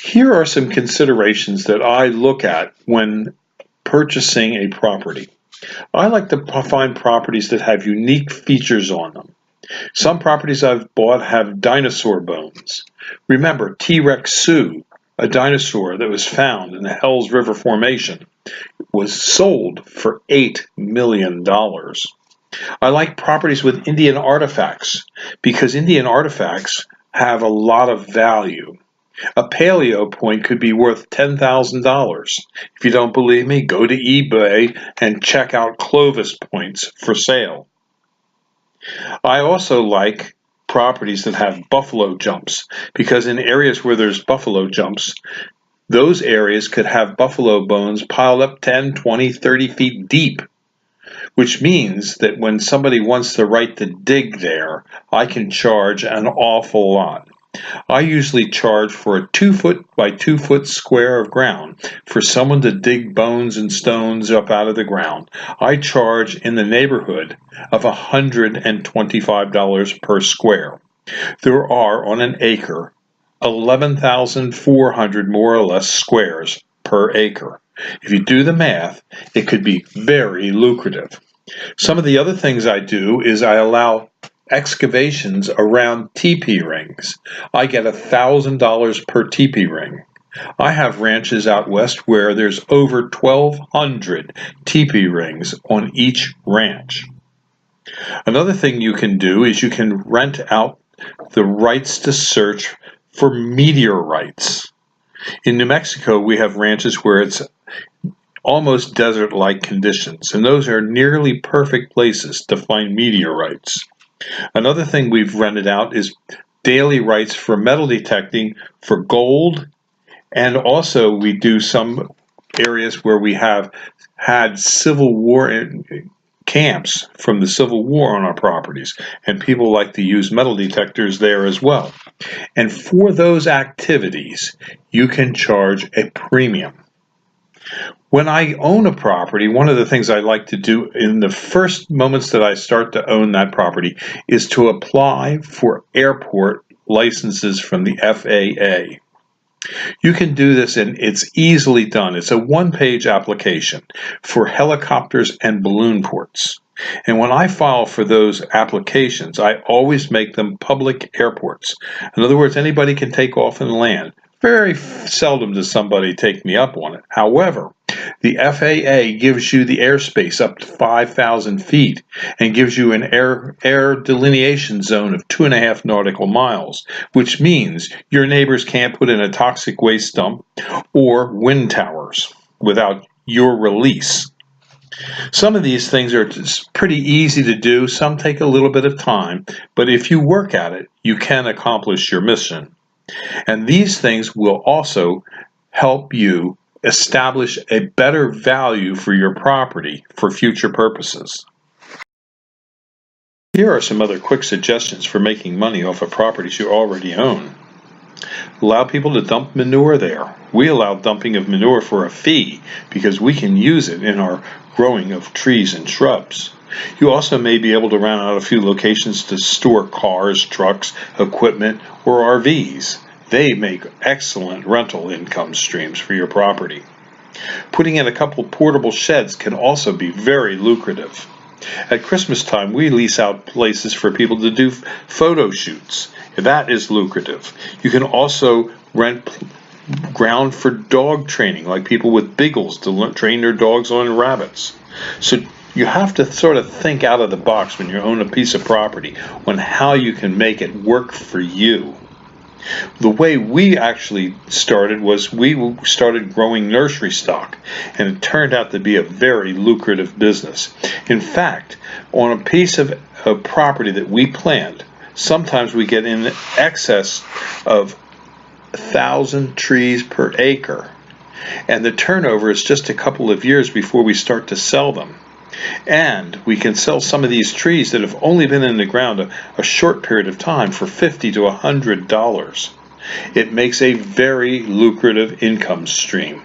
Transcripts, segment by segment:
Here are some considerations that I look at when purchasing a property. I like to find properties that have unique features on them. Some properties I've bought have dinosaur bones. Remember, T-Rex Sioux, a dinosaur that was found in the Hells River Formation, was sold for $8 million. I like properties with Indian artifacts because Indian artifacts have a lot of value. A paleo point could be worth $10,000. If you don't believe me, go to eBay and check out Clovis points for sale. I also like properties that have buffalo jumps because in areas where there's buffalo jumps, those areas could have buffalo bones piled up 10, 20, 30 feet deep, which means that when somebody wants the right to dig there, I can charge an awful lot. I usually charge for a 2-foot by 2-foot square of ground for someone to dig bones and stones up out of the ground. I charge in the neighborhood of $125 per square. There are, on an acre, 11,400 more or less squares per acre. If you do the math, it could be very lucrative. Some of the other things I do is I allow excavations around teepee rings. I get $1,000 per teepee ring. I have ranches out west where there's over 1,200 teepee rings on each ranch. Another thing you can do is you can rent out the rights to search for meteorites. In New Mexico, we have ranches where it's almost desert-like conditions, and those are nearly perfect places to find meteorites. Another thing we've rented out is daily rights for metal detecting for gold, and also we do some areas where we have had Civil War camps from the Civil War on our properties, and people like to use metal detectors there as well. And for those activities, you can charge a premium. When I own a property, one of the things I like to do in the first moments that I start to own that property is to apply for airport licenses from the FAA. You can do this and it's easily done. It's a one-page application for helicopters and balloon ports. And when I file for those applications, I always make them public airports. In other words, anybody can take off and land. Very seldom does somebody take me up on it. However, the FAA gives you the airspace up to 5,000 feet and gives you an air delineation zone of 2.5 nautical miles, which means your neighbors can't put in a toxic waste dump or wind towers without your release. Some of these things are pretty easy to do. Some take a little bit of time, but if you work at it, you can accomplish your mission. And these things will also help you establish a better value for your property for future purposes. Here are some other quick suggestions for making money off of properties you already own. Allow people to dump manure there. We allow dumping of manure for a fee because we can use it in our growing of trees and shrubs. You also may be able to rent out a few locations to store cars, trucks, equipment, or RVs. They make excellent rental income streams for your property. Putting in a couple portable sheds can also be very lucrative. At Christmas time, we lease out places for people to do photo shoots. That is lucrative. You can also rent ground for dog training, like people with beagles to train their dogs on rabbits. So you have to sort of think out of the box when you own a piece of property on how you can make it work for you. The way we actually started was we started growing nursery stock, and it turned out to be a very lucrative business. In fact, on a piece of property that we planned, sometimes we get in excess of 1,000 trees per acre, and the turnover is just a couple of years before we start to sell them. And we can sell some of these trees that have only been in the ground a short period of time for $50 to $100. It makes a very lucrative income stream.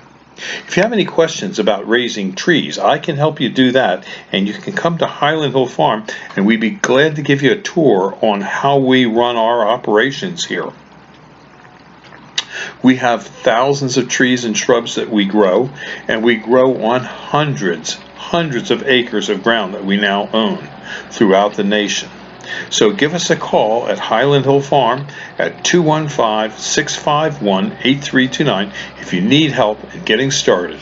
If you have any questions about raising trees, I can help you do that, and you can come to Highland Hill Farm, and we'd be glad to give you a tour on how we run our operations here. We have thousands of trees and shrubs that we grow, and we grow on hundreds of acres of ground that we now own throughout the nation. So give us a call at Highland Hill Farm at 215-651-8329 if you need help in getting started.